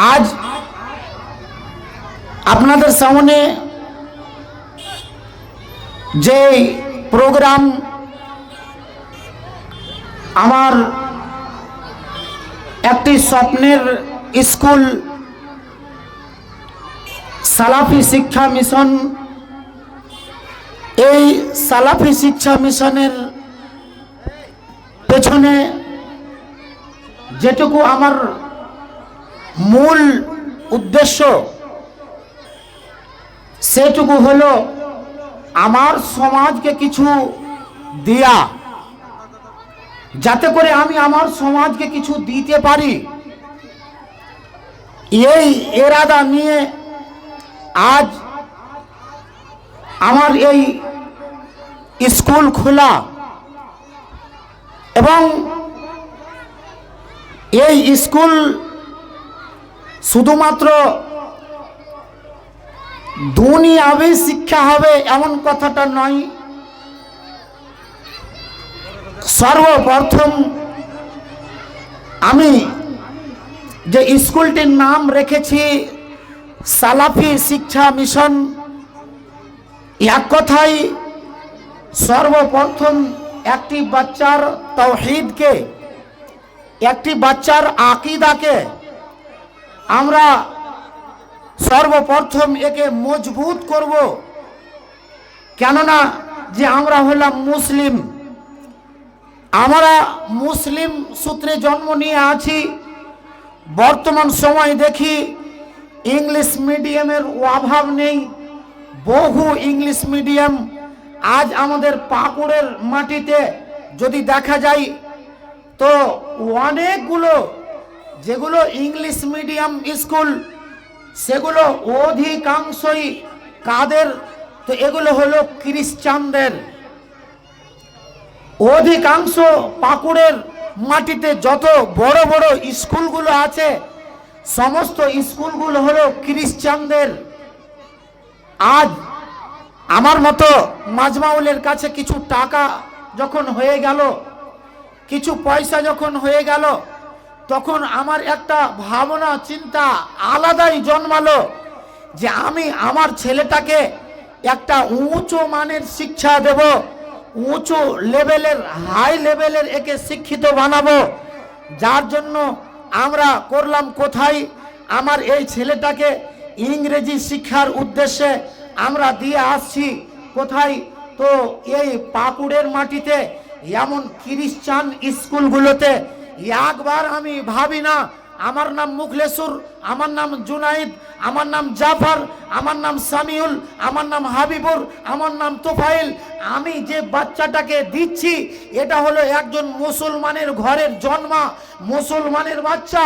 আজ আপনাদের সামনে যে প্রোগ্রাম আমার একটি স্বপ্নের স্কুল সালাফি শিক্ষা মিশন, এই সালাফি শিক্ষা মিশনের পেছনে যেটুকু আমার মূল উদ্দেশ্য সেটুকু হলো আমার সমাজকে কিছু দেয়া, যাতে করে আমি আমার সমাজকে কিছু দিতে পারি। এই এরাদা নিয়ে আজ আমার এই স্কুল খোলা এবং এই স্কুল শুধুমাত্র দুনিয়াবি শিক্ষা হবে এমন কথাটা নয়। সর্বপ্রথম আমি যে স্কুলটির নাম রেখেছি সালাফি শিক্ষা মিশন, এক কথায় সর্বপ্রথম একটি বাচ্চার তাওহীদকে, একটি বাচ্চার আকীদাকে আমরা সর্বপ্রথম একে মজবুত করব। কেননা যে আমরা হলাম মুসলিম, আমরা মুসলিম সূত্রে জন্ম নিয়ে আছি। বর্তমান সময় দেখি ইংলিশ মিডিয়ামের অভাব নেই, বহু ইংলিশ মিডিয়াম আজ আমাদের পাকুড়ের মাটিতে যদি দেখা যায় তো অনেকগুলো যেগুলো ইংলিশ মিডিয়াম স্কুল সেগুলো অধিকাংশই কাদের, তো এগুলো হলো খ্রিস্টানদের। অধিকাংশ পাকুড়ের মাটিতে যত বড় বড় স্কুলগুলো আছে সমস্ত স্কুলগুলো হলো খ্রিস্টানদের। আজ আমার মতো মাজমাউলের কাছে কিছু টাকা যখন হয়ে গেল, কিছু পয়সা যখন হয়ে গেল, তখন আমার একটা ভাবনা চিন্তা আলাদাই জন্মালো যে আমি আমার ছেলেটাকে একটা উঁচু মানের শিক্ষা দেব, উঁচু লেভেলের, হাই লেভেলের একে শিক্ষিত বানাবো। যার জন্য আমরা করলাম কোথায়, আমার এই ছেলেটাকে ইংরেজি শিক্ষার উদ্দেশ্যে আমরা দিয়ে আসছি কোথায়, তো এই পাকুড়ের মাটিতে এমন খ্রিস্টান স্কুলগুলোতে। একবার আমি ভাবি না আমার নাম মুখলেসুর, আমার নাম জুনাইদ, আমার নাম জাফর, আমার নাম সামিউল, আমার নাম হাবিবুর, আমার নাম তোফাইল, আমি যে বাচ্চাটাকে দিচ্ছি এটা হলো একজন মুসলমানের ঘরের জন্মা মুসলমানের বাচ্চা,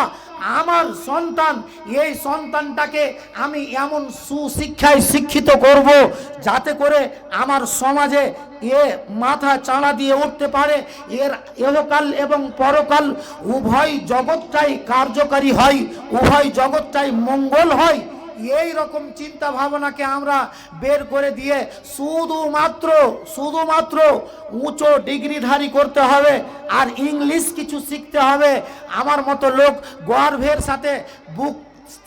আমার সন্তান। এই সন্তানটাকে আমি এমন সুশিক্ষায় শিক্ষিত করব যাতে করে আমার সমাজে এ মাথা চাড়া দিয়ে উঠতে পারে, এর ইহকাল এবং পরকাল উভয় জগৎটাই কার্যকারী হয়, উভয় জগৎটাই মঙ্গল হয়। এই রকম চিন্তা ভাবনাকে আমরা বের করে দিয়ে শুধুমাত্র উঁচু ডিগ্রিধারী করতে হবে আর ইংলিশ কিছু শিখতে হবে। আমার মতো লোক গর্বের সাথে বুক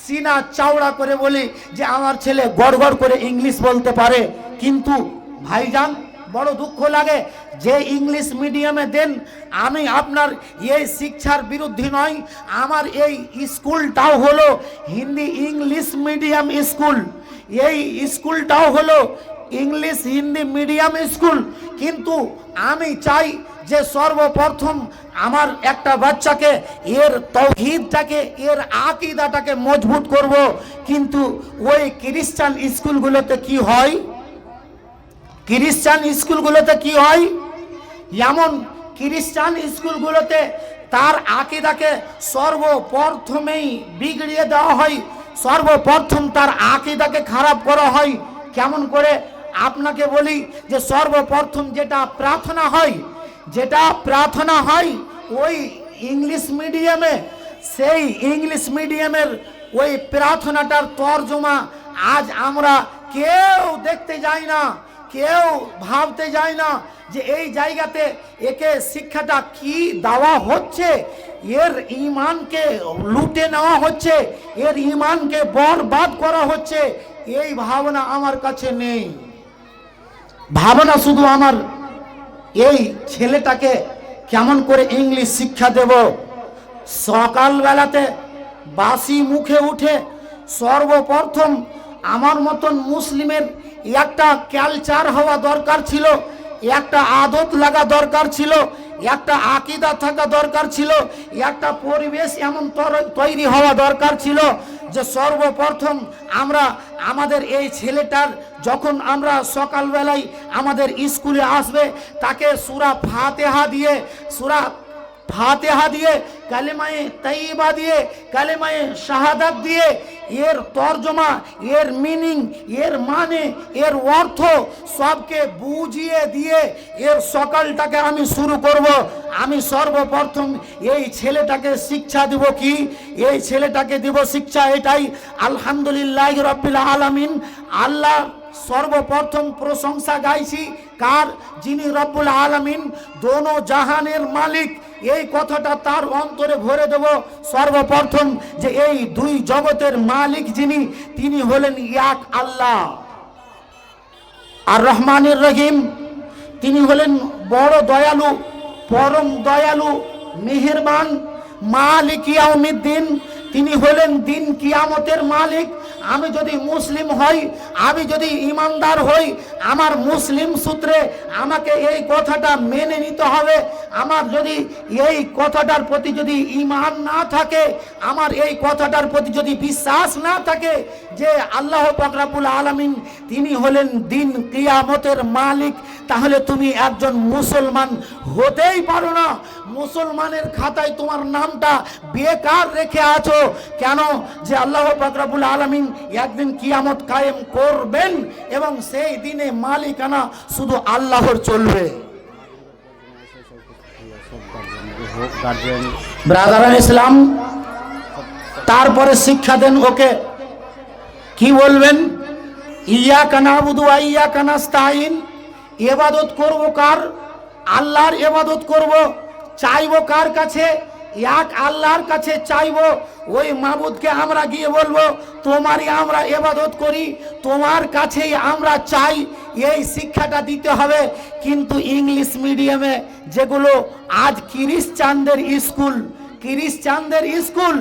সিনা চাওড়া করে বলি যে আমার ছেলে গড়গড় করে ইংলিশ বলতে পারে। কিন্তু ভাইজান বড় দুঃখ লাগে যে ইংলিশ মিডিয়ামে দেন, আমি আপনার এই শিক্ষার বিরুদ্ধে নয়। আমার এই স্কুলটাও হলো হিন্দি ইংলিশ মিডিয়াম স্কুল, এই স্কুলটাও হলো ইংলিশ হিন্দি মিডিয়াম স্কুল। কিন্তু আমি চাই যে সর্বপ্রথম আমার একটা বাচ্চাকে এর তাওহীদটাকে, এর আকীদাটাকে মজবুত করব। কিন্তু ওই খ্রিস্টান স্কুলগুলোতে কি হয়, খ্রিস্টান স্কুলগুলোতে কি হয়, এমন খ্রিস্টান স্কুলগুলোতে তার আকীদাকে সর্বপ্রথমেই বিগড়িয়ে দেওয়া হয়, সর্বপ্রথম তার আকীদাকে খারাপ করা হয়। কেমন করে আপনাকে বলি যে সর্বপ্রথম যেটা প্রার্থনা হয় ওই ইংলিশ মিডিয়ামে, সেই ইংলিশ মিডিয়ামের ওই প্রার্থনাটার তর্জমা আজ আমরা কেউ দেখতে যাই না। কেউ ভাবতে যায় না যে এই জায়গাতে একে শিক্ষাটা কি দেওয়া হচ্ছে, এর ঈমানকে লুটে নেওয়া হচ্ছে, এর ঈমানকে বরবাদ করা হচ্ছে। এই ভাবনা আমার কাছে নেই। ভাবনা শুধু আমার এই ছেলেটাকে কেমন করে ইংলিশ শিক্ষা দেব। সকালবেলাতে বাসি মুখে উঠে সর্বপ্রথম আমার মতন মুসলিমের একটা কালচার হওয়া দরকার ছিল, একটা আদত লাগা দরকার ছিল, একটা আকীদা থাকা দরকার ছিল, একটা পরিবেশ এমন তৈরি হওয়া দরকার ছিল যে সর্বপ্রথম আমরা আমাদের এই ছেলেটার যখন আমরা সকালবেলায় আমাদের স্কুলে আসবে তাকে সূরা ফাতিহা দিয়ে কালেমায়ে তাইয়্যিবা দিয়ে কালেমায়ে শাহাদাত দিয়ে এর তর্জমা, এর মিনিং, এর মানে, এর অর্থ সবকে বুঝিয়ে দিয়ে এর সকালটাকে আমি শুরু করব। আমি সর্বপ্রথম এই ছেলেটাকে শিক্ষা দিব কি? এই ছেলেটাকে দিব শিক্ষা এটাই, আলহামদুলিল্লাহি রাব্বিল আলামিন। আল্লাহ সর্বপ্রথম প্রশংসা গাইছি কার? যিনি রব্বুল আলামিন, দোনো জাহানের মালিক। এই কথাটা তার অন্তরে ভরে দেব সর্বপ্রথম যে এই দুই জগতের মালিক যিনি, তিনি হলেন এক আল্লাহ আর রহমানির রহিম। তিনি হলেন বড় দয়ালু, পরম দয়ালু, মেহেরবান, মালিক ইয়াউমিদ্দিন। তিনি হলেন দিন কিয়ামতের মালিক। আমি যদি মুসলিম হই, আমি যদি ইমানদার হই, আমার মুসলিম সূত্রে আমাকে এই কথাটা মেনে নিতে হবে। আমার যদি এই কথাটার প্রতি যদি ঈমান না থাকে, আমার এই কথাটার প্রতি যদি বিশ্বাস না থাকে যে আল্লাহ পাক রব্বুল আলামিন তিনি হলেন দিন কিয়ামতের মালিক, তাহলে তুমি একজন মুসলমান হতেই পারো না। মুসলমানের খাতায় তোমার নামটা বেকার রেখে আছো। কেন? যে আল্লাহ পাক রব্বুল আলামিন একদিন কিয়ামত কায়েম করবেন এবং সেই দিনে মালিকানা শুধু আল্লাহর চলবে। ব্রাদারান ইসলাম, তারপরে শিক্ষা দেন ওকে, কি বলবেন? ইয়াকা নাবুদু ওয়া ইয়াকা নাস্তাইন। ইবাদত করব কার? আল্লাহর ইবাদত করব। চাইবো কার কাছে? এক আল্লাহর কাছে চাইবো। ওই মাবুদকে আমরা গিয়ে বলবো তোমারই আমরা ইবাদত করি, তোমার কাছেই আমরা চাই। এই শিক্ষাটা দিতে হবে। কিন্তু ইংলিশ মিডিয়ামে যেগুলো আজ খ্রিস্টানদের স্কুল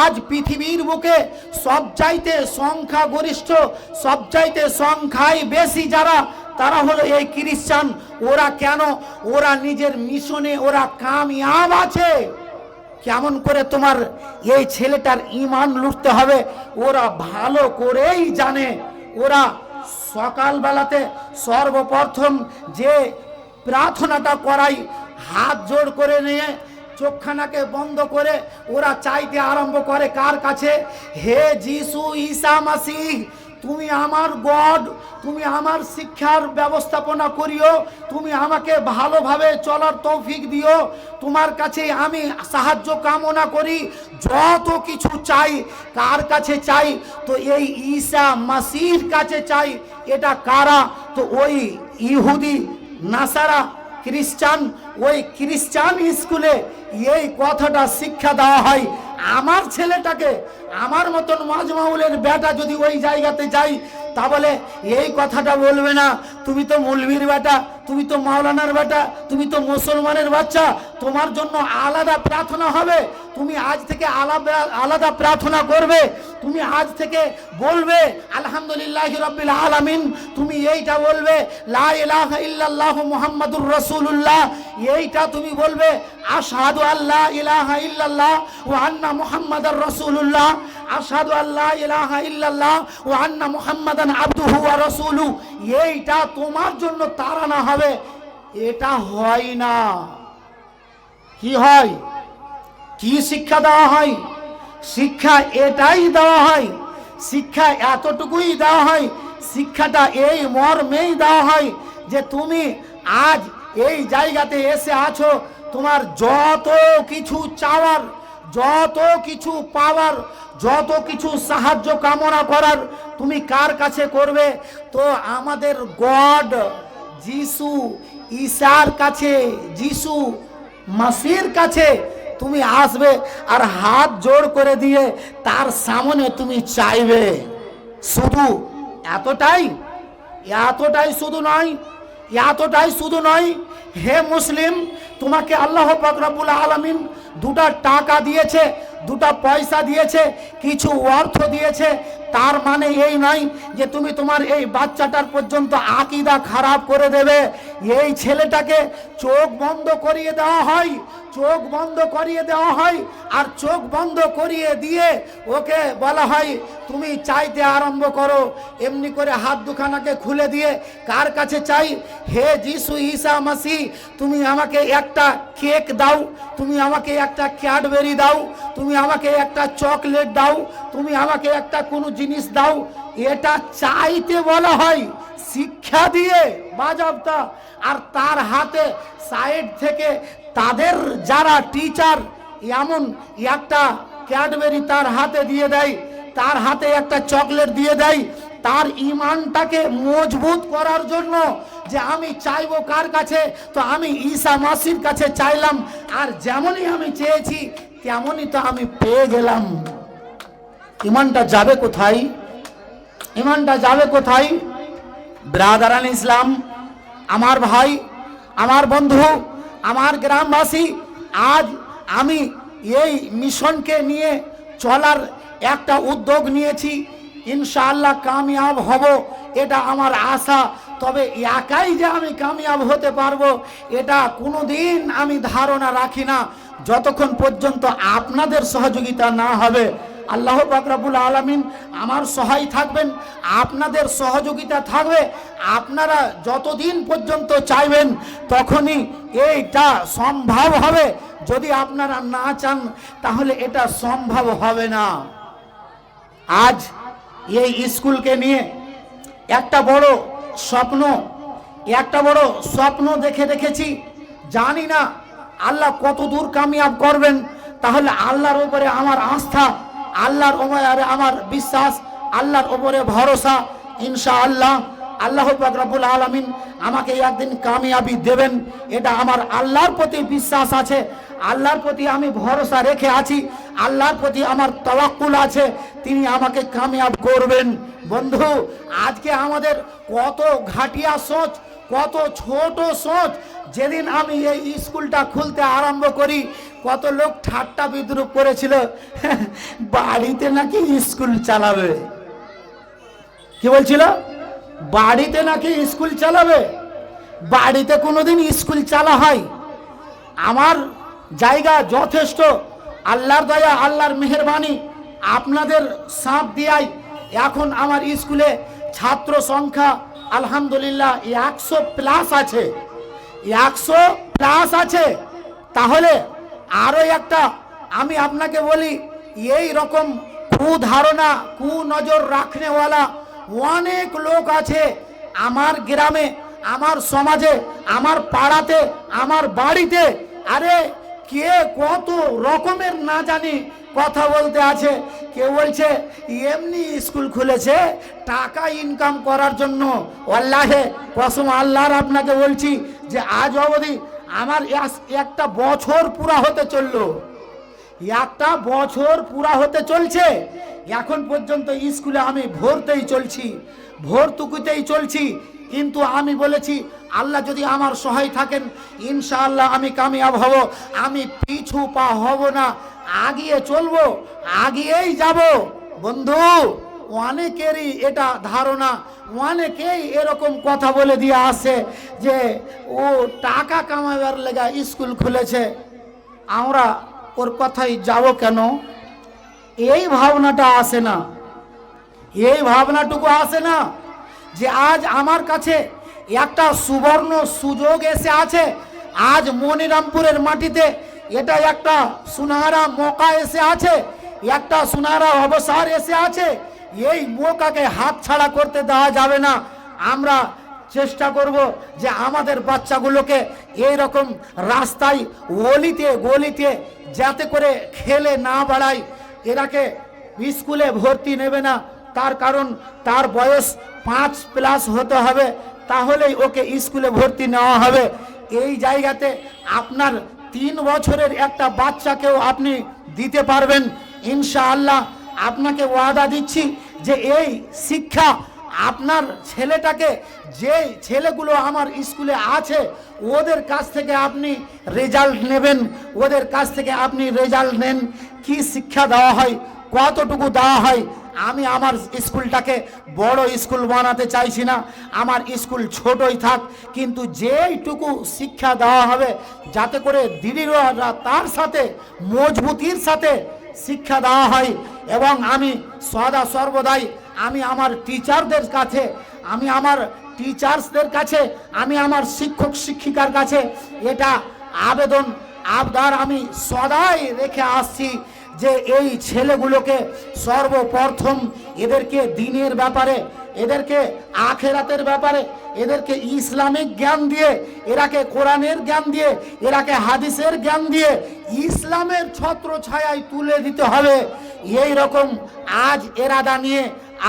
আজ পৃথিবীর বুকে সবচাইতে সংখ্যাগরিষ্ঠ, সবচাইতে সংখ্যায় বেশি যারা, তারা হলো এই খ্রিস্টান। ওরা কেন? ওরা নিজের মিশনে ওরা কামিয়াব আছে। কেমন করে তোমার এই ছেলেটার ঈমান লুটতে হবে ওরা ভালো করেই জানে। ওরা সকালবেলাতে সর্বপ্রথম যে প্রার্থনাটা করাই, হাত জোড় করে নিয়ে চোখখানাকে বন্ধ করে ওরা চাইতে আরম্ভ করে কার কাছে? হে যিশু ঈসা মাসিহ, তুমি আমার গড, তুমি আমার শিক্ষার ব্যবস্থাপনা করিও, তুমি আমাকে ভালোভাবে চলার তৌফিক দিও, তোমার কাছে আমি সাহায্য কামনা করি। যত কিছু চাই কার কাছে চাই? তো এই ঈসা মাসিহর কাছে চাই। এটা কারা? তো ওই ইহুদি, নাসারা, খ্রিস্টান, ওই খ্রিস্টান স্কুলে এই কথাটা শিক্ষা দেওয়া হয়। আমার ছেলেটাকে, আমার মতন মাজমাউলের বেটা যদি ওই জায়গাতে যাই, তাহলে এই কথাটা বলবে না তুমি তো মৌলভীর বেটা, তুমি তো মাওলানার বেটা, তুমি তো মুসলমানের বাচ্চা, তোমার জন্য আলাদা প্রার্থনা হবে। তুমি আজ থেকে আলাদা প্রার্থনা করবে। তুমি আজ থেকে বলবে আলহামদুলিল্লাহি রাব্বিল আলামিন। তুমি এইটা বলবে লা ইলাহা ইল্লাল্লাহু মুহাম্মাদুর রাসূলুল্লাহ। এইটা তুমি বলবে আশহাদু আল্লা ইলাহা ইল্লাল্লাহ ওয়া আন্না মুহাম্মাদার রাসূলুল্লাহ। আশহাদু আল্লা ইলাহা ইল্লাল্লাহ ওয়া আন্না মুহাম্মাদান আবদুহু ওয়া রাসূলুহু। এইটা তোমার জন্য তাড়ানো হবে। এটা হয় না। কি হয়? কি শিক্ষা দেওয়া হয়? শিক্ষা এটাই দেওয়া হয়, শিক্ষা এতটুকুই দেওয়া হয়, শিক্ষাটা এই মর্মেই দেওয়া হয় যে তুমি আজ এই জায়গাতে এসে আছো, তোমার যত কিছু চাওয়ার, যত কিছু পাওয়ার, যত কিছু সাহায্য কামনা করার তুমি কার কাছে করবে? তো আমাদের গড যিশু ঈশার কাছে, যিশু মাসির কাছে তুমি আসবে আর হাত জোড় করে দিয়ে তার সামনে তুমি চাইবে। শুধু এতটাই, এতটাই শুধু নয়, এতটাই শুধু নয়। হে মুসলিম, তোমাকে আল্লাহ পাক রব্বুল আলামিন দুটা টাকা দিয়েছে, দুটা পয়সা দিয়েছে, কিছু অর্থ দিয়েছে, তার মানে এই নয় যে তুমি তোমার এই বাচ্চাটার পর্যন্ত আকীদা খারাপ করে দেবে। এই ছেলেটাকে চোখ বন্ধ করিয়ে দেওয়া হয়, চোখ বন্ধ করিয়ে দেওয়া হয়, আর চোখ বন্ধ করিয়ে দিয়ে ওকে বলা হয় তুমি চাইতে আরম্ভ করো। এমনি করে হাত দুখানাকে খুলে দিয়ে কার কাছে চাই? হে যিশু ঈসা মাসি, তুমি আমাকে একটা কেক দাও, তুমি আমাকে একটা ক্যাডবেরি দাও, তুমি আমাকে একটা চকলেট দাও, তুমি আমাকে একটা কোনো জিনিস দাও। এটা চাইতে বলা হয় শিক্ষা দিয়ে বাজাবতা। আর তার হাতে সাইড থেকে তাদের যারা টিচার এমন একটা ক্যাডবেরি তার হাতে দিয়ে দেয়, তার হাতে একটা চকলেট দিয়ে দেয়, তার ইমানটাকে মজবুত করার জন্য যে আমি চাইবো কার কাছে? তো আমি ঈসা মাসির কাছে চাইলাম, আর যেমনই আমি চেয়েছি তেমনই তো আমি পেয়ে গেলাম। ইমানটা যাবে কোথায়? ইমানটা যাবে কোথায়? ব্রাদারান ইসলাম, আমার ভাই, আমার বন্ধু, আমার গ্রামবাসী, আজ আমি এই মিশনকে নিয়ে চলার একটা উদ্যোগ নিয়েছি। ইনশাআল্লাহ কামিয়াব হব, এটা আমার আশা। তবে একাই যে আমি কামিয়াব হতে পারবো এটা কোনোদিন আমি ধারণা রাখি না, যতক্ষণ পর্যন্ত আপনাদের সহযোগিতা না হবে। আল্লাহ পাক রব্বুল আলামিন আমার সহায় থাকবেন, আপনাদের সহযোগিতা থাকবে। আপনারা যতদিন পর্যন্ত চাইবেন তখনই এইটা সম্ভব হবে। যদি আপনারা না চান তাহলে এটা সম্ভব হবে না। আজ এই স্কুলকে নিয়ে একটা বড় স্বপ্ন, একটা বড় স্বপ্ন দেখে রেখেছি। জানি না আল্লাহ কত দূর কামিয়াব করবেন। তাহলে আল্লাহর উপরে আমার আস্থা, আল্লাহর উপরে আমার বিশ্বাস, আল্লাহর উপরে ভরসা। ইনশাআল্লাহ আল্লাহ পাক রব্বুল আলামিন আমাকে একদিন কামিয়াবি দেবেন, এটা আমার আল্লাহর প্রতি বিশ্বাস আছে, আল্লাহর প্রতি আমি ভরসা রেখে আছি, আল্লাহর প্রতি আমার তাওয়াক্কুল আছে, তিনি আমাকে কামিয়াব করবেন। বন্ধু, আজকে আমাদের কত ঘাটিয়া সোচ, কত ছোট সোচ। যেদিন আমি এই স্কুলটা খুলতে আরম্ভ করি কত লোক ঠাট্টা বিদ্রুপ করেছিল, বাড়িতে নাকি স্কুল চালাবে। কি বলছিল? বাড়িতে নাকি স্কুল চালাবে। বাড়িতে কোনোদিন স্কুল চালা হয়? আমার জায়গা যথেষ্ট, আল্লাহর দয়া, আল্লাহর মেহেরবানি, আপনাদের সাথ দিয়াই এখন আমার স্কুলে ছাত্র সংখ্যা আলহামদুলিল্লাহ 100+ আছে, 100+ আছে। তাহলে আরো একটা আমি আপনাকে বলি, এই রকম কুধারণা, কুনজর রাখনেওয়ালা অনেক লোক আছে আমার গ্রামে, আমার সমাজে, আমার পাড়াতে, আমার বাড়িতে। আরে কে কত রকমের না জানি কথা বলতে আছে। কেউ বলছে এমনি স্কুল খুলেছে টাকা ইনকাম করার জন্য। আল্লাহে কসম, আল্লাহর আপনাকে বলছি যে আজ অবধি আমার একটা বছর পুরা হতে চললো, একটা বছর পুরা হতে চলছে, এখন পর্যন্ত স্কুলে আমি ভর্তিই চলছি, ভর্তুকিতেই চলছি। কিন্তু আমি বলেছি আল্লাহ যদি আমার সহায় থাকেন ইনশাআল্লাহ আমি কামিয়াব হব। আমি পিছু পা হব না, আগিয়ে চলবো, আগিয়েই যাব। বন্ধু, অনেকেরই এটা ধারণা, অনেকেই এরকম কথা বলে দিয়ে আসে যে ও টাকা কামাবার লেগা স্কুল খুলেছে, আমরা ওর কথাই যাব কেন? এই ভাবনাটা আসে না, এই ভাবনাটুকু আসে না যে আজ আমার কাছে একটা সুবর্ণ সুযোগ এসে আছে। আজ মনিরামপুরের মাটিতে এটা একটা সুনহরা মৌকা এসে আছে, একটা সুনহরা অবসর এসে আছে। এই মৌকাকে হাতছাড়া করতে দেওয়া যাবে না। আমরা চেষ্টা করব যে আমাদের বাচ্চাগুলোকে এই রকম রাস্তায় অলিতে গলিতে যাতে করে খেলে না বাড়ায়, এরাকে স্কুলে ভর্তি নেবে না। তার কারণ তার বয়স 5+ হতে হবে, তাহলেই ওকে স্কুলে ভর্তি নেওয়া হবে। এই জায়গাতে আপনার 3 বছরের একটা বাচ্চাকেও আপনি দিতে পারবেন ইনশাআল্লাহ। আপনাকে ওয়াদা দিচ্ছি যে এই শিক্ষা আপনার ছেলেটাকে, যে ছেলেগুলো আমার স্কুলে আছে ওদের কাছ থেকে আপনি রেজাল্ট নেবেন, ওদের কাছ থেকে আপনি রেজাল্ট নেন। কি শিক্ষা দেওয়া হয়, কতটুকু দেওয়া হয়। আমি আমার স্কুলটাকে বড় স্কুল বানাতে চাইছি না, আমার স্কুল ছোটই থাক, কিন্তু যেইটুকু শিক্ষা দেওয়া হবে যাতে করে দৃঢ়তা তার সাথে মজবুতির সাথে শিক্ষা দেওয়া হয়। এবং আমি সদা সর্বদাই আমি আমার টিচারদের কাছে, আমি আমার টিচার্সদের কাছে, আমি আমার শিক্ষক শিক্ষিকার কাছে এটা আবেদন আবদার আমি সদাই রেখে আসছি যে এই ছেলেগুলোকে সর্বপ্রথম এদেরকে দিনের ব্যাপারে, এদেরকে আখেরাতের ব্যাপারে, এদেরকে ইসলামিক জ্ঞান দিয়ে, এরাকে কোরআনের জ্ঞান দিয়ে, এরাকে হাদিসের জ্ঞান দিয়ে ইসলামের ছত্র ছায়ায় তুলে দিতে হবে। এই রকম আজ এরাদা নিয়ে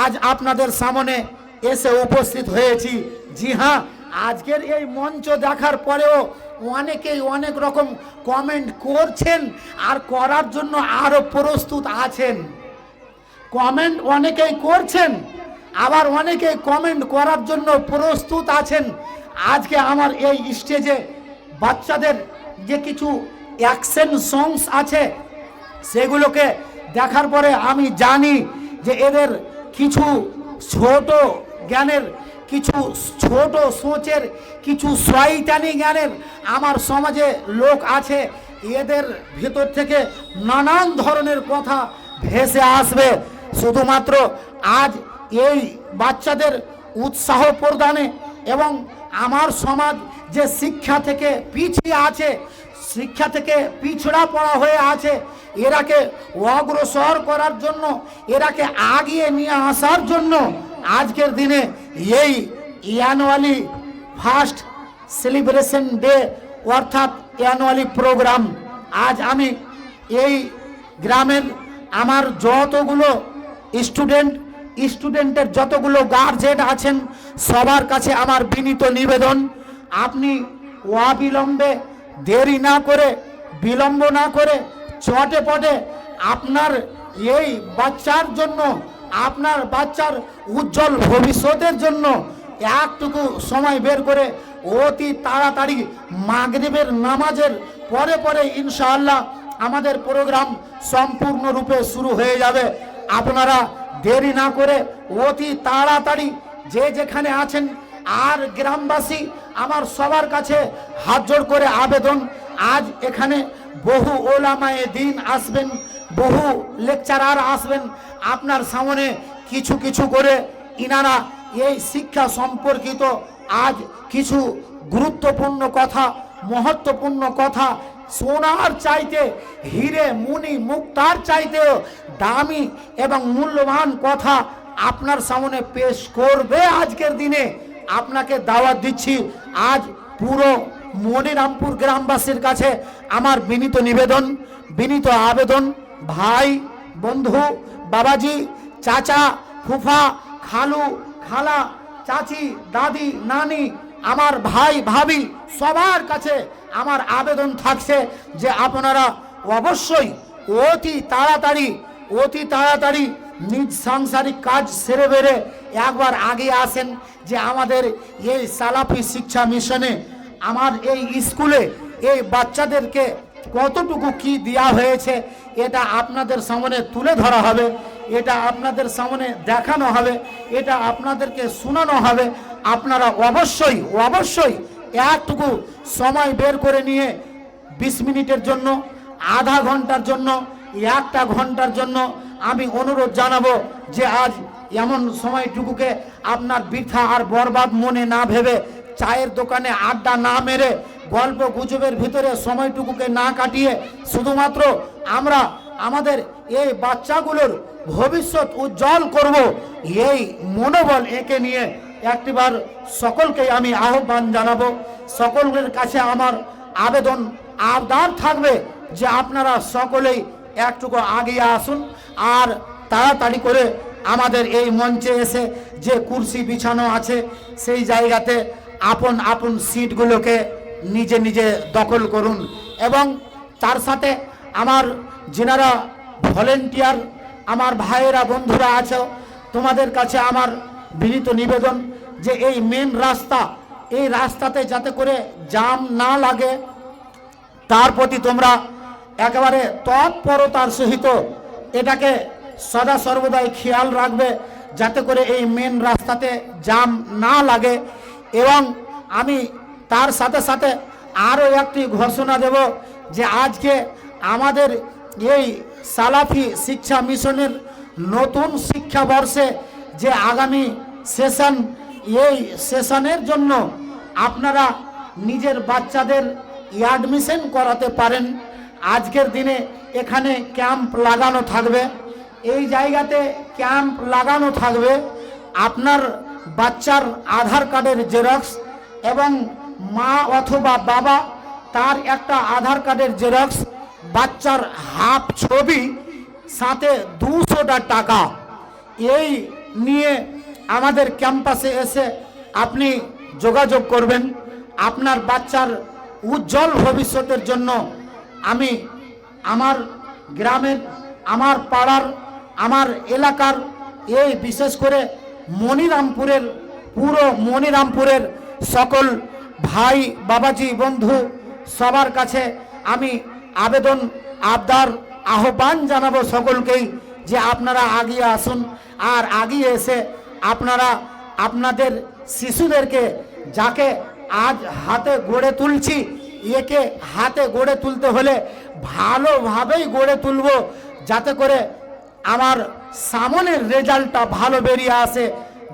আজ আপনাদের সামনে এসে উপস্থিত হয়েছি। জি হ্যাঁ, আজকের এই মঞ্চ দেখার পরেও অনেকেই অনেক রকম কমেন্ট করছেন আর করার জন্য আরো প্রস্তুত আছেন। কমেন্ট অনেকেই করছেন, আবার অনেকেই কমেন্ট করার জন্য প্রস্তুত আছেন। আজকে আমার এই স্টেজে বাচ্চাদের যে কিছু অ্যাকশন সংস আছে সেগুলোকে দেখার পরে আমি জানি যে এদের কিছু ছোট জ্ঞানের, কিছু ছোট সোচের, কিছু শয়তানি জ্ঞানের আমার সমাজে লোক আছে। এদের ভিতর থেকে নানান ধরনের কথা ভেসে আসবে। শুধুমাত্র আজ এই বাচ্চাদের উৎসাহ প্রদানে এবং আমার সমাজ যে শিক্ষা থেকে পিছিয়ে আছে, শিক্ষা থেকে পিছড়া পড়া হয়ে আছে, এরাকে অগ্রসর করার জন্য, এরাকে আগিয়ে নিয়ে আসার জন্য আজকের দিনে এই অ্যানুয়ালি ফার্স্ট সেলিব্রেশন ডে অর্থাৎ অ্যানুয়ালি প্রোগ্রাম। আজ আমি এই গ্রামের আমার যতগুলো স্টুডেন্টের যতগুলো গার্জেন আছেন সবার কাছে আমার বিনীত নিবেদন, আপনি অবিলম্বে, দেরি না করে, বিলম্ব না করে চটে পটে আপনার এই বাচ্চার জন্য, আপনার বাচ্চার উজ্জ্বল ভবিষ্যতের জন্য একটুকু সময় বের করে অতি তাড়াতাড়ি মাগরিবের নামাজের পরে পরে ইনশাআল্লাহ আমাদের প্রোগ্রাম সম্পূর্ণরূপে শুরু হয়ে যাবে। আপনারা দেরি না করে অতি তাড়াতাড়ি যে যেখানে আছেন, আর গ্রামবাসী আমার সবার কাছে হাত জোড় করে আবেদন, আজ এখানে বহু ওলামায়ে দ্বীন আসবেন, বহু লেকচারার আসবেন। আপনার সামনে কিছু কিছু করে ইনারা এই শিক্ষা সম্পর্কিত আজ কিছু গুরুত্বপূর্ণ কথা, মহত্বপূর্ণ কথা, সোনার চাইতে, হিরে মুনি মুক্তার চাইতেও দামি এবং মূল্যবান কথা আপনার সামনে পেশ করবে। আজকের দিনে আপনাকে দাওয়াত দিচ্ছি। আজ পুরো মনিরামপুর গ্রামবাসীর কাছে আমার বিনীত নিবেদন, বিনীত আবেদন, ভাই, বন্ধু, বাবাজি, চাচা, ফুফা, খালু, খালা, চাচি, দাদি, নানি, আমার ভাই ভাবি সবার কাছে আমার আবেদন থাকছে যে আপনারা অবশ্যই অতি তাড়াতাড়ি নিজ সাংসারিক কাজ সেরে বেড়ে একবার আগে আসেন যে আমাদের এই সালাফি শিক্ষা মিশনে, আমার এই স্কুলে এই বাচ্চাদেরকে কতটুকু কি দেওয়া হয়েছে এটা আপনাদের সামনে তুলে ধরা হবে, এটা আপনাদের সামনে দেখানো হবে, এটা আপনাদেরকে শোনানো হবে। আপনারা অবশ্যই একটুকু সময় বের করে নিয়ে 20 মিনিটের জন্য, আধা ঘন্টার জন্য, 1টা ঘন্টার জন্য আমি অনুরোধ জানাবো যে আজ এমন সময়টুকুকে আপনার বৃথা আর বরবাদ মনে না ভেবে, চায়ের দোকানে আড্ডা না মেরে, গল্প গুজবের ভিতরে সময়টুকুকে না কাটিয়ে শুধুমাত্র আমরা আমাদের এই বাচ্চাগুলোর ভবিষ্যৎ উজ্জ্বল করব, এই মনোবল এঁকে নিয়ে একটিবার সকলকেই আমি আহ্বান জানাবো, সকলের কাছে আমার আবেদন আবদার থাকবে যে আপনারা সকলেই একটুকু আগিয়ে আসুন আর তাড়াতাড়ি করে আমাদের এই মঞ্চে এসে যে কুরসি বিছানো আছে সেই জায়গাতে আপন আপন সিটগুলোকে নিজে নিজে দখল করুন। এবং তার সাথে আমার যেনারা ভলেন্টিয়ার আমার ভাইয়েরা বন্ধুরা আছে, তোমাদের কাছে আমার বিনীত নিবেদন যে এই মেন রাস্তা, এই রাস্তাতে যাতে করে জাম না লাগে তার প্রতি তোমরা একেবারে তৎপরতার সহিত এটাকে সদা সর্বদাই খেয়াল রাখবে যাতে করে এই মেন রাস্তাতে জাম না লাগে। এবং আমি তার সাথে সাথে আরও একটি ঘোষণা দেব যে আজকে আমাদের এই সালাফি শিক্ষা মিশনের নতুন শিক্ষাবর্ষে যে আগামী সেশন, এই সেশনের জন্য আপনারা নিজের বাচ্চাদের অ্যাডমিশন করাতে পারেন। আজকের দিনে এখানে ক্যাম্প লাগানো থাকবে, এই জায়গাতে ক্যাম্প লাগানো থাকবে। আপনার বাচ্চার আধার কার্ডের জেরক্স এবং মা অথবা বাবা তার একটা আধার কার্ডের জেরক্স, বাচ্চার হাফ ছবি, সাথে 200টা টাকা, এই নিয়ে আমাদের ক্যাম্পাসে এসে আপনি যোগাযোগ করবেন। আপনার বাচ্চার উজ্জ্বল ভবিষ্যতের জন্য আমি আমার গ্রামের, আমার পাড়ার, আমার এলাকার, এই বিশেষ করে মনিরামপুরের, পুরো মনিরামপুরের সকল ভাই বাবাজি বন্ধু সবার কাছে আমি আবেদন আবদার আহ্বান জানাবো সকলকেই যে আপনারা আগিয়ে আসুন আর আগিয়ে এসে আপনারা আপনাদের শিশুদেরকে, যাকে আজ হাতে গড়ে তুলছি, একে হাতে গড়ে তুলতে হলে ভালোভাবেই গড়ে তুলব যাতে করে আমার সামনের রেজাল্টটা ভালো বেরিয়ে আসে।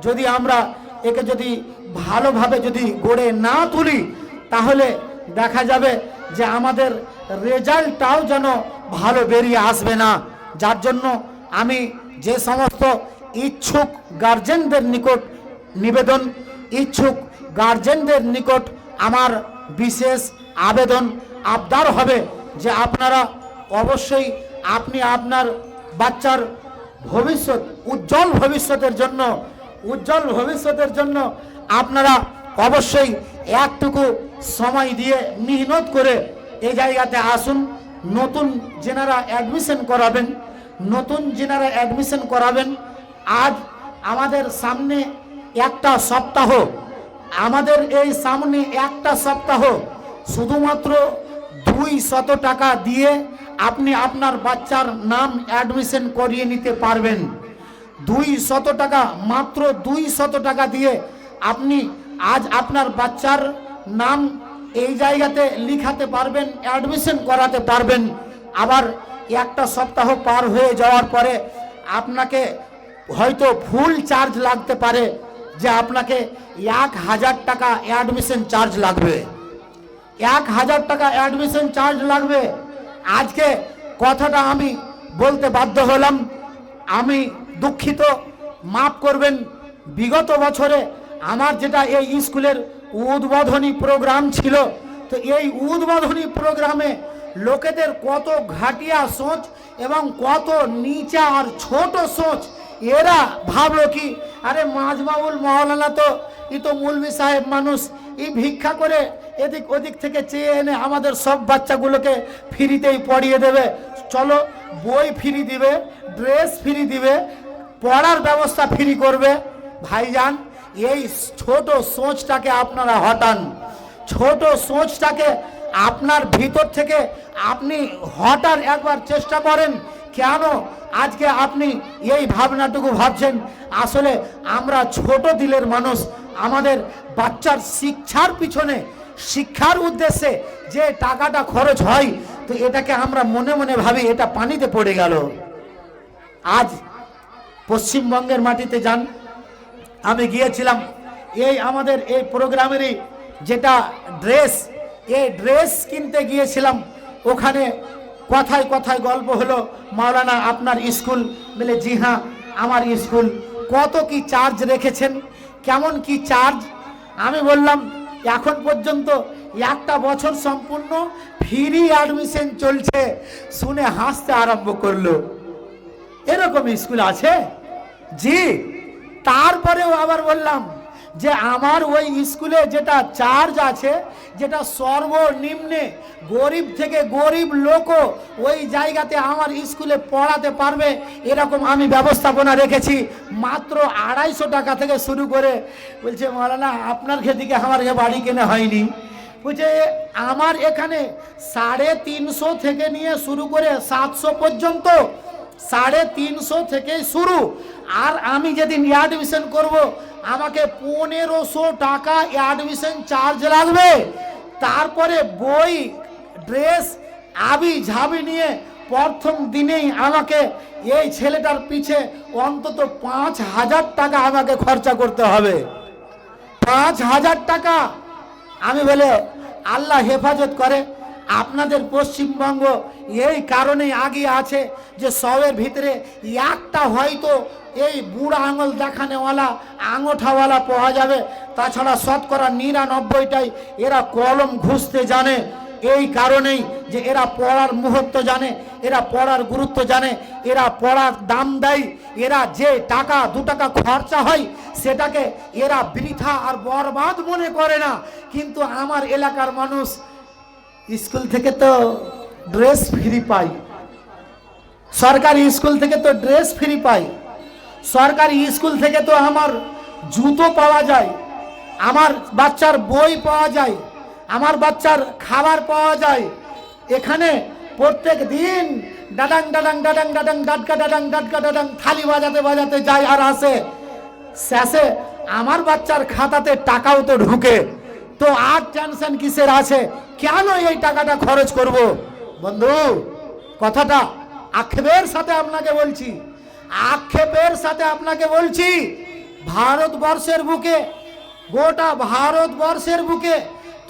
যদি আমরা একে যদি ভালোভাবে যদি গড়ে না তুলি তাহলে দেখা যাবে যে আমাদের রেজাল্টটাও যেন ভালো বেরিয়ে আসবে না। যার জন্য আমি যে সমস্ত ইচ্ছুক গার্জেনদের নিকট নিবেদন, ইচ্ছুক গার্জেনদের নিকট আমার বিশেষ আবেদন আবদার হবে যে আপনারা অবশ্যই আপনি আপনার বাচ্চার ভবিষ্যৎ, উজ্জ্বল ভবিষ্যতের জন্য আপনারা অবশ্যই একটুকু সময় দিয়ে মেহনত করে এই জায়গাতে আসুন। নতুন যেনারা অ্যাডমিশন করাবেন, আজ আমাদের সামনে একটা সপ্তাহ, শুধুমাত্র 200 টাকা দিয়ে আপনি আপনার বাচ্চার নাম অ্যাডমিশন করিয়ে নিতে পারবেন। 200 টাকা, মাত্র 200 টাকা দিয়ে আপনি আজ আপনার বাচ্চার নাম এই জায়গাতে লিখাতে পারবেন, অ্যাডমিশন করাতে পারবেন। আবার একটা সপ্তাহ পার হয়ে যাওয়ার পরে আপনাকে হয়তো ফুল চার্জ লাগতে পারে, যে আপনাকে 1000 টাকা অ্যাডমিশন চার্জ লাগবে, 1000 টাকা অ্যাডমিশন চার্জ লাগবে। আজকে কথাটা আমি বলতে বাধ্য হলাম, আমি দুঃখিত, মাফ করবেন। বিগত বছরে আমার যেটা এই স্কুলের উদ্বোধনী প্রোগ্রাম ছিল, তো এই উদ্বোধনী প্রোগ্রামে লোকেদের কত ঘাটিয়া সোচ এবং কত নিচা আর ছোট সোচ, এরা ভাবলো কি আরে মাজমাউল মহলানা তো ই তো মৌলভী সাহেব মানুষ, এই ভিক্ষা করে এদিক ওদিক থেকে চেয়ে এনে আমাদের সব বাচ্চাগুলোকে ফ্রিতেই পড়িয়ে দেবে, চলো বই ফ্রি দিবে, ড্রেস ফ্রি দিবে, পড়ার ব্যবস্থা ফ্রি করবে। ভাইজান, এই ছোট সোচটাকে আপনারা হটান, ছোট সোচটাকে আপনার ভিতর থেকে আপনি হটার একবার চেষ্টা করেন। কেন আজকে আপনি এই ভাবনাটুকু ভাবছেন? আসলে আমরা ছোট দিলের মানুষ, আমাদের বাচ্চার শিক্ষার পিছনে, শিক্ষার উদ্দেশ্যে যে টাকাটা খরচ হয়, তো এটাকে আমরা মনে মনে ভাবি এটা পানিতে পড়ে গেল। আজ পশ্চিমবঙ্গের মাটিতে যান, আমি গিয়েছিলাম এই আমাদের এই প্রোগ্রামেরই যেটা ড্রেস, এই ড্রেস কিনতে গিয়েছিলাম। ওখানে কথায় কথায় গল্প হলো, মাওলানা আপনার স্কুল? বলে জি হ্যাঁ আমার স্কুল। কত কি চার্জ রেখেছেন? কেমন কি চার্জ? আমি বললাম এখন পর্যন্ত একটা বছর সম্পূর্ণ ফ্রি অ্যাডমিশন চলছে। শুনে হাসতে আরম্ভ করলো। এরকম স্কুল আছে? জি। তারপরেও আবার বললাম যে আমার ওই স্কুলে যেটা চার্জ আছে, যেটা সর্বনিম্নে গরিব থেকে গরিব লোকও ওই জায়গাতে আমার স্কুলে পড়াতে পারবে এরকম আমি ব্যবস্থাপনা রেখেছি। মাত্র 250 টাকা থেকে শুরু করে। বলছে মাওলানা আপনার খেদিকে আমার বাড়ি কেনা হয়নি। বলছে আমার এখানে 350 থেকে নিয়ে শুরু করে 700 পর্যন্ত, 350 থেকে শুরু। আর আমি যেদিন অ্যাডমিশন করব আমাকে 1500 টাকা অ্যাডমিশন চার্জ লাগবে। তারপরে বই, ড্রেস, আবি ঝাবি নিয়ে প্রথম দিনেই আমাকে এই ছেলেটার পিছে অন্তত 5000 টাকা আমাকে খরচা করতে হবে। 5000 টাকা। আমি বলে আল্লাহ হেফাজত করে। আপনাদের পশ্চিমবঙ্গ এই কারণেই আগে আছে যে সবের ভিতরে একটা হয়তো এই বুড়া আঙুল দেখানেওয়ালা, আঙোঠাওয়ালা পাওয়া যাবে। তাছাড়া শতকরা 99টাই এরা কলম ঘুষতে জানে। এই কারণেই যে এরা পড়ার মুহূর্ত জানে, এরা পড়ার গুরুত্ব জানে, এরা পড়ার দাম দেয়। এরা যে টাকা 2 টাকা খরচা হয় সেটাকে এরা বৃথা আর বরবাদ মনে করে না। কিন্তু আমার এলাকার মানুষ স্কুল থেকে তো ড্রেস ফ্রি পাই, সরকারি স্কুল থেকে তো ড্রেস ফ্রি পাই, সরকারি স্কুল থেকে তো আমার জুতো পাওয়া যায়, আমার বাচ্চার বই পাওয়া যায়, আমার বাচ্চার খাবার পাওয়া যায়। এখানে প্রত্যেক দিন ডাডাং ডাডাং ডাডাং ডাডাং ডাডকা ডাডাং ডাডকা ডাডাং থালি বাজাতে বাজাতে যায় আর আসে। শেষে আমার বাচ্চার খাতাতে টাকাও তো ঢুকে। তো আর টেনশন কিসের আছে? কেন এই টাকাটা খরচ করব? বন্ধু, কথাটা আক্ষেপের সাথে আপনাকে বলছি, আক্ষেপের সাথে আপনাকে বলছি। ভারতবর্ষের বুকে, গোটা ভারতবর্ষের বুকে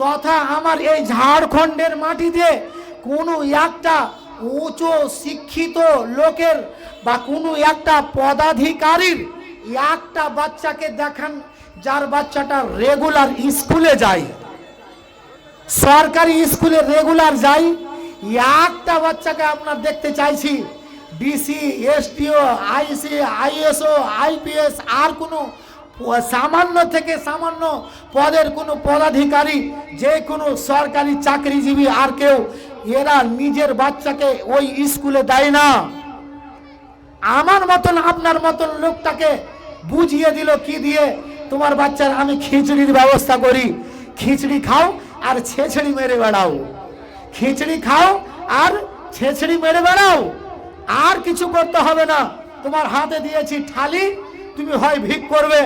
তথা আমার এই ঝাড়খণ্ডের মাটিতে কোনো একটা উচ্চ শিক্ষিত লোকের বা কোনো একটা পদাধিকারীর একটা বাচ্চাকে দেখান যার বাচ্চাটা রেগুলার স্কুলে যায়, সরকারি স্কুলে রেগুলার যায়। একটা বাচ্চাকে আপনার দেখতে চাইছি ডিসি, এসডিও, আইসি, আইএসও, আইপিএস আর কোনো সামান্য থেকে সামান্য পদের কোনো পদাধিকারী, যে কোনো সরকারি চাকরিজীবী আর কেউ এরা নিজের বাচ্চাকে ওই স্কুলে দেয় না। আমার মতন আপনার মতন লোকটাকে বুঝিয়ে দিল কি দিয়ে, তোমার বাচ্চার আমি খিচুড়ির ব্যবস্থা করি, খিচড়ি খাও আর ছেছড়ি মেরে বেড়াও, খিচড়ি খাও আর ছেছড়ি মেরে বেড়াও, আর কিছু করতে হবে না। তোমার হাতে দিয়েছি থালি, তুমি হয় ভিক করবে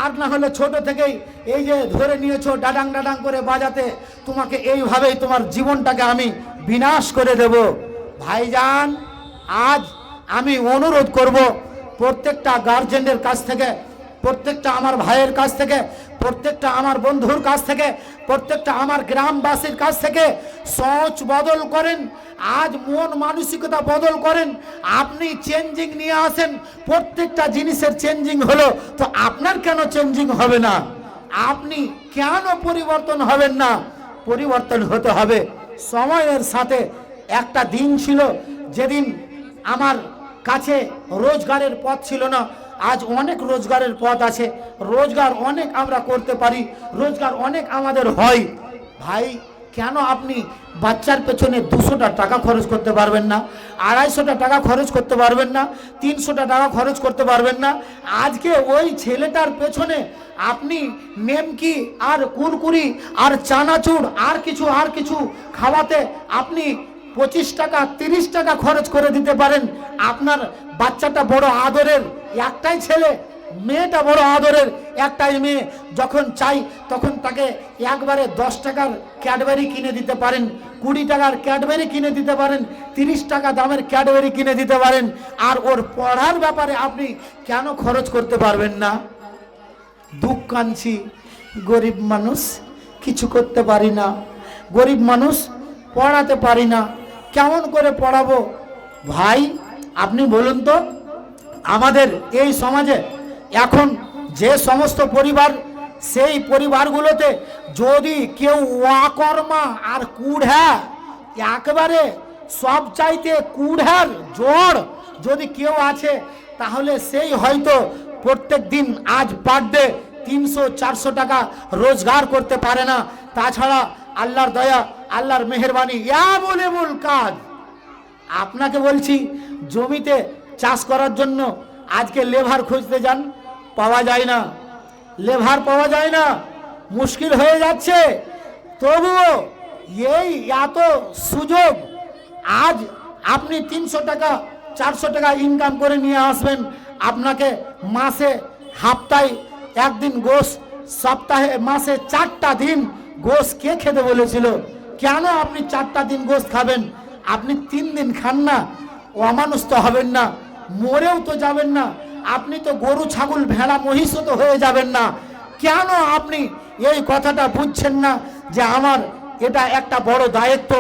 আর না হলে ছোট থেকেই এই যে ধরে নিয়েছো ডাডাং ডাডাং করে বাজাতে, তোমাকে এইভাবেই তোমার জীবনটাকে আমি বিনাশ করে দেব। ভাইজান, আজ আমি অনুরোধ করব প্রত্যেকটা গার্জেনের কাছ থেকে, প্রত্যেকটা আমার ভাইয়ের কাছ থেকে, প্রত্যেকটা আমার বন্ধুর কাছ থেকে, প্রত্যেকটা আমার গ্রামবাসীর কাছ থেকে সোচ বদল করেন। আজ মন মানসিকতা বদল করেন। আপনি চেঞ্জিং নিয়ে আসেন। প্রত্যেকটা জিনিসের চেঞ্জিং হলো, তো আপনার কেন চেঞ্জিং হবে না? আপনি কেন পরিবর্তন হবেন না? পরিবর্তন হতে হবে সময়ের সাথে। একটা দিন ছিল যেদিন আমার কাছে রোজগারের পথ ছিল না, আজ অনেক রোজগারের পথ আছে। রোজগার অনেক আমরা করতে পারি, রোজগার অনেক আমাদের হয়। ভাই, কেন আপনি বাচ্চার পেছনে 200টা টাকা খরচ করতে পারবেন না, 250টা টাকা খরচ করতে পারবেন না, 300টা টাকা খরচ করতে পারবেন না? আজকে ওই ছেলেটার পেছনে আপনি নেমকি আর কুরকুরি আর চানাচুর আর কিছু খাওয়াতে আপনি 25 টাকা 30 টাকা খরচ করে দিতে পারেন। আপনার বাচ্চাটা বড় আদরের, একটাই ছেলে, মেয়েটা বড় আদরের, একটাই মেয়ে। যখন চাই তখন তাকে একবারে 10 টাকার ক্যাডবেরি কিনে দিতে পারেন, 20 টাকার ক্যাডবেরি কিনে দিতে পারেন, 30 টাকা দামের ক্যাডবেরি কিনে দিতে পারেন। আর ওর পড়ার ব্যাপারে আপনি কেন খরচ করতে পারবেন না? দুঃখ কাঁদছি, গরিব মানুষ, কিছু করতে পারি না, গরিব মানুষ, পড়াতে পারি না, কেমন করে পড়াবো? ভাই, আপনি বলুন তো, আমাদের এই সমাজে এখন যে সমস্ত পরিবার, সেই পরিবারগুলোতে যদি কেউ ওয়াকর্মা আর কুড়া, একেবারে সব চাইতে কুড়ার জোর যদি কেউ আছে, তাহলে সেই হয়তো প্রত্যেক দিন আজ পার ডে 300-400 টাকা রোজগার করতে পারে না। তাছাড়া আল্লাহর দয়া, আল্লাহর মেহেরবানি, এমন কাজ। আপনাকে বলছি, জমিতে চাষ করার জন্য আজকে লেবার খুঁজতে যান, পাওয়া যায় না, লেবার পাওয়া যায় না, মুশকিল হয়ে যাচ্ছে। তবুও এই এত সুযোগ, আজ আপনি 300 টাকা 400 টাকা ইনকাম করে নিয়ে আসবেন, আপনাকে মাসে হাপ্তায় একদিন গোশ, সপ্তাহে মাসে 4টা দিন গোশ কে খেতে বলেছিল? কেন আপনি 4টা দিন গোশ খাবেন? আপনি 3 দিন খান না, অমানুষ তো হবেন না, মরেও তো যাবেন না, আপনি তো গরু ছাগল ভেড়া মহিষও তো হয়ে যাবেন না। কেন আপনি এই কথাটা বুঝছেন না যে আমার এটা একটা বড় দায়িত্ব,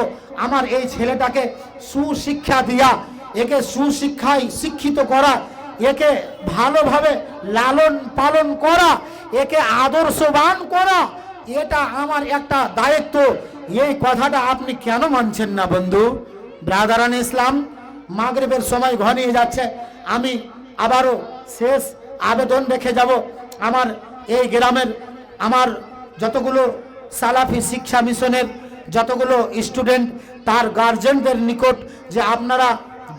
আমার এই ছেলেটাকে সুশিক্ষা দিয়া, একে সুশিক্ষায় শিক্ষিত করা, একে ভালোভাবে লালন পালন করা, একে আদর্শবান করা, এটা আমার একটা দায়িত্ব। এই কথাটা আপনি কেন মানছেন না বন্ধু? ব্রাদারান ইসলাম, মাগরিবের সময় ঘনিয়ে যাচ্ছে, আমি আবারও শেষ আবেদন রেখে যাব আমার এই গ্রামের, আমার যতগুলো সালাফি শিক্ষা মিশনের যতগুলো স্টুডেন্ট, তার গার্জেনদের নিকট, যে আপনারা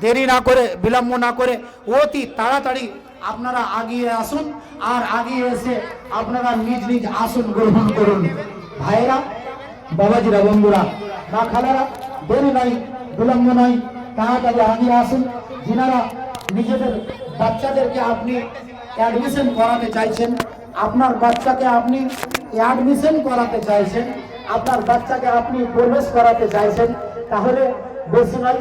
দেরি না করে, বিলম্ব না করে অতি তাড়াতাড়ি আপনারা আগিয়ে আসুন, আর আগিয়ে এসে আপনারা নিজ নিজ আসন গ্রহণ করুন। ভাইরা, বাবাজিরা, বন্ধুরা, মা খালারা, দেরি নাই, বিলম্ব নাই, তাড়াতাড়ি আগিয়ে আসুন। যিনারা নিজেদের বাচ্চাদেরকে আপনি অ্যাডমিশন করাতে চাইছেন, আপনার বাচ্চাকে আপনি অ্যাডমিশন করাতে চাইছেন, আপনার বাচ্চাকে আপনি প্রবেশ করাতে চাইছেন, তাহলে বেশি নয়,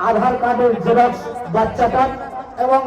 আধার কার্ডের জেরক্স বাচ্চাটার এবং